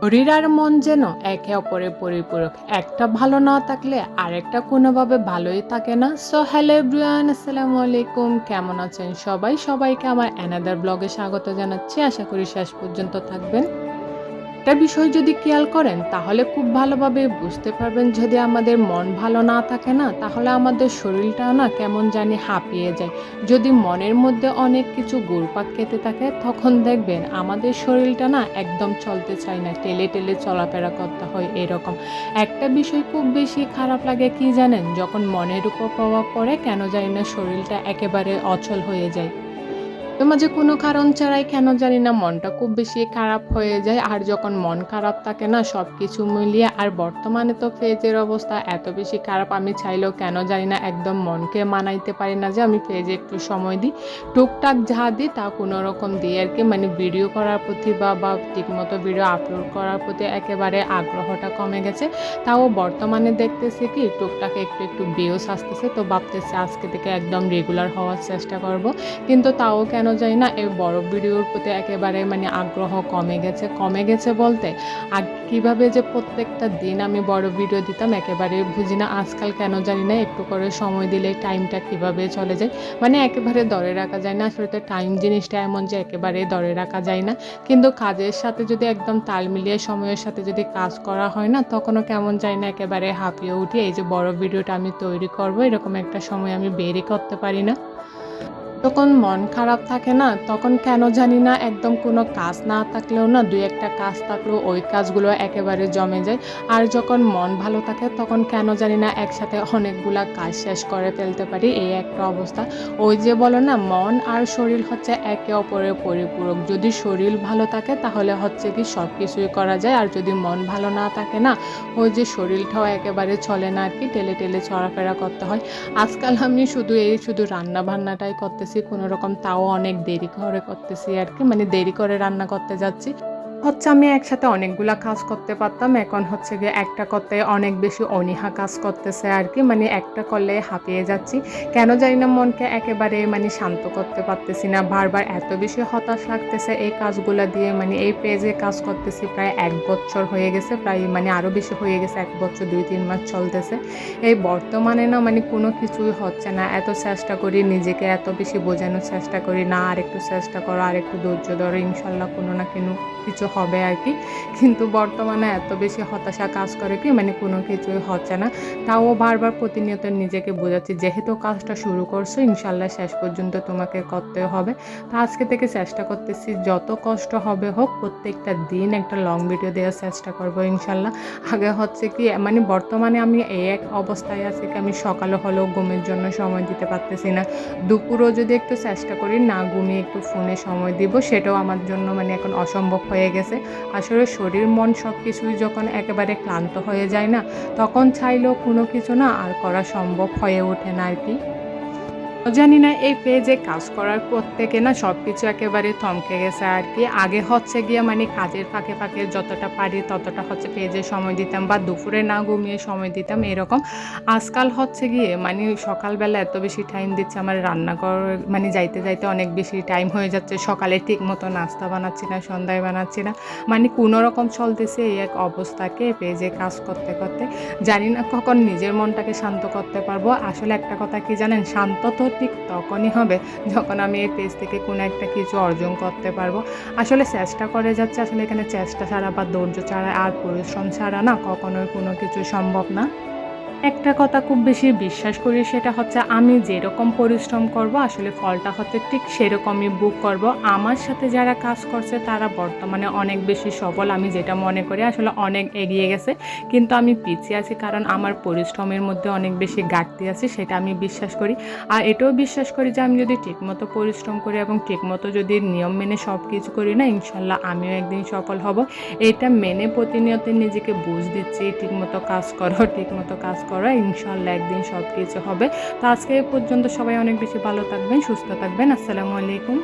শরীর আর মন যেন একে অপরের পরিপূরক। একটা ভালো না থাকলে আরেকটা কোনোভাবে ভালোই থাকে না। সো হ্যালো এভরিওয়ান, আসসালামু আলাইকুম। কেমন আছেন সবাই? সবাইকে আমার অ্যানাদার ব্লগে স্বাগত জানাচ্ছি। আশা করি শেষ পর্যন্ত থাকবেন। একটা বিষয় যদি খেয়াল করেন তাহলে খুব ভালোভাবে বুঝতে পারবেন, যদি আমাদের মন ভালো না থাকে না তাহলে আমাদের শরীরটাও না কেমন জানি হাঁপিয়ে যায়। যদি মনের মধ্যে অনেক কিছু ঘুরপাক খেতে থাকে তখন দেখবেন আমাদের শরীরটা না একদম চলতে চায় না, টেলে টেলে চলাফেরা করতে হয় এরকম। একটা বিষয় খুব বেশি খারাপ লাগে কি জানেন, যখন মনের উপর প্রভাব পড়ে কেন জানি না শরীরটা একেবারে অচল হয়ে যায়। মাঝে কোনো কারণ ছাড়াই কেন জানি না মনটা খুব বেশি খারাপ হয়ে যায়। আর যখন মন খারাপ থাকে না সবকিছু মিলিয়ে, আর বর্তমানে তো ফেজের অবস্থা এত বেশি খারাপ, আমি চাইলেও কেন জানি না একদম মনকে মানাইতে পারি না যে আমি ফেজে একটু সময় দিই। টুকটাক যা দিই তা কোনো রকম দিই আর কি, মানে ভিডিও করার প্রতি বা ঠিকমতো ভিডিও আপলোড করার প্রতি একেবারে আগ্রহটা কমে গেছে। তাও বর্তমানে দেখতেছি কি টুকটাক একটু একটু ভিউজ আসতেছে, তো ভাবতেছি আজকে থেকে একদম রেগুলার হওয়ার চেষ্টা করব। কিন্তু তাও কেন জানি না এই বড় ভিডিওর প্রতি একেবারে মানে আগ্রহ কমে গেছে বলতে কিভাবে যে প্রত্যেকটা দিন আমি বড় ভিডিও দিতাম একেবারে বুঝি না। আজকাল কেন জানি না একটু করে সময় দিলে টাইমটা কিভাবে চলে যায়, মানে একেবারে ধরে রাখা যায় না। আসলে তো টাইম জিনিসটা এমন যে একেবারে ধরে রাখা যায় না, কিন্তু কাজের সাথে যদি একদম তাল মিলিয়ে সময়ের সাথে যদি কাজ করা হয় না তখনও কেমন যায় না একেবারে হাঁপিয়ে উঠি। এই যে বড় ভিডিওটা আমি তৈরি করব এরকম একটা সময় আমি বেরই করতে পারি না। যখন মন খারাপ থাকে না তখন কেন জানি না একদম কোনো কাজ না থাকলেও না দুই একটা কাজ থাকলেও ওই কাজগুলো একেবারে জমে যায়। আর যখন মন ভালো থাকে তখন কেন জানি না একসাথে অনেকগুলা কাজ শেষ করে ফেলতে পারি, এই একটা অবস্থা। ওই যে বলো না মন আর শরীর হচ্ছে একে অপরের পরিপূরক। যদি শরীর ভালো থাকে তাহলে হচ্ছে কি সব কিছুই করা যায়, আর যদি মন ভালো না থাকে না ওই যে শরীরটাও একেবারে চলে না আর কি, টেলে টেলে চলাফেরা করতে হয়। আজকাল আমি শুধু রান্না বান্নাটাই করতেছি কোনো রকম, তাও অনেক দেরি করে করতেছি আর কি, মানে দেরি করে রান্না করতে যাচ্ছি। আমি একসাথে অনেকগুলা কাজ করতে পারতাম, এখন হচ্ছে গিয়ে একটা করতে অনেক বেশি অনীহা কাজ করতেছে আর কি, মানে একটা করলে হাঁপিয়ে যাচ্ছি। কেন জানি না মনকে একেবারে মানে শান্ত করতে পারতেছি না, বারবার এত বেশি হতাশ লাগতেছে এই কাজগুলো দিয়ে। মানে এই পেজে কাজ করতেছি প্রায় 1 বছর হয়ে গেছে, প্রায় মানে আরও বেশি হয়ে গেছে, 1 বছর 2-3 মাস চলতেছে। এই বর্তমানে না মানে কোনো কিছুই হচ্ছে না। এত চেষ্টা করি, নিজেকে এত বেশি বোঝানোর চেষ্টা করি, না আর একটু চেষ্টা করো, আর একটু ধৈর্য ধরো, ইনশাল্লাহ কোনো না কোনো কিছু হবে আর কি। কিন্তু বর্তমানে এত বেশি হতাশা কাজ করে কি মানে কোনো কিছুই হচ্ছে না। তাও বারবার প্রতিনিয়ত নিজেকে বোঝাচ্ছি যেহেতু কাজটা শুরু করছো ইনশাল্লাহ শেষ পর্যন্ত তোমাকে করতে হবে। তো আজকে থেকে চেষ্টা করতেছি যত কষ্ট হবে হোক প্রত্যেকটা দিন একটা লং ভিডিও দেওয়ার চেষ্টা করবো ইনশাল্লাহ। আগে হচ্ছে কি মানে বর্তমানে আমি এই এক অবস্থায় আছি কি আমি সকালে হলেও ঘুমের জন্য সময় দিতে পারতেছি না। দুপুরও যদি একটু চেষ্টা করি না ঘুমিয়ে একটু ফোনে সময় দিব সেটাও আমার জন্য মানে এখন অসম্ভব হয়ে গেছে। আসলে শরীর মন সব কিছুই যখন একেবারে ক্লান্ত হয়ে যায় না তখন চাইলেও কোনো কিছু না আর করা সম্ভব হয়ে ওঠে না আর কি। জানি না এই পেজে কাজ করার পর থেকে না সব কিছু একেবারে থমকে গেছে আর কি। আগে হচ্ছে গিয়ে মানে কাজের ফাঁকে ফাঁকে যতটা পারি ততটা হচ্ছে পেজে সময় দিতাম বা দুপুরে না ঘুমিয়ে সময় দিতাম এরকম। আজকাল হচ্ছে গিয়ে মানে সকালবেলা এত বেশি টাইম দিচ্ছে আমার রান্নাঘর, মানে যাইতে যাইতে অনেক বেশি টাইম হয়ে যাচ্ছে। সকালে ঠিক মতো নাস্তা বানাচ্ছি না, সন্ধ্যায় বানাচ্ছি না, মানে কোনো রকম চলতেছে এই এক অবস্থাকে পেজে কাজ করতে করতে। জানি না কখন নিজের মনটাকে শান্ত করতে পারবো। আসলে একটা কথা কি জানেন, শান্ত তো ঠিক তখনই হবে যখন আমি এই পেজ থেকে কোনো একটা কিছু অর্জন করতে পারবো। আসলে চেষ্টা করে যাচ্ছে, আসলে এখানে চেষ্টা ছাড়া বা ধৈর্য ছাড়া আর পরিশ্রম ছাড়া না কখনোই কোনো কিছু সম্ভব না। একটা কথা খুব বেশি বিশ্বাস করি সেটা হচ্ছে আমি যেরকম পরিশ্রম করব আসলে ফলটা হচ্ছে ঠিক সেরকমই বুক করব। আমার সাথে যারা কাজ করছে তারা বর্তমানে অনেক বেশি সফল, আমি যেটা মনে করি আসলে অনেক এগিয়ে গেছে, কিন্তু আমি পিছিয়ে আছি কারণ আমার পরিশ্রমের মধ্যে অনেক বেশি ঘাটতি আছে, সেটা আমি বিশ্বাস করি। আর এটাও বিশ্বাস করি যে আমি যদি ঠিকমতো পরিশ্রম করি এবং ঠিকমতো যদি নিয়ম মেনে সব কিছু করি না ইনশাল্লাহ আমিও একদিন সফল হব। এটা মেনে প্রতিনিয়ত নিজেকে বুঝ দিচ্ছি ঠিকমতো কাজ করো ইনশাল্লাহ একদিন সব কিছু হবে। তো আজকে এই পর্যন্ত, সবাই অনেক বেশি ভালো থাকবেন, সুস্থ থাকবেন। আসসালামু আলাইকুম।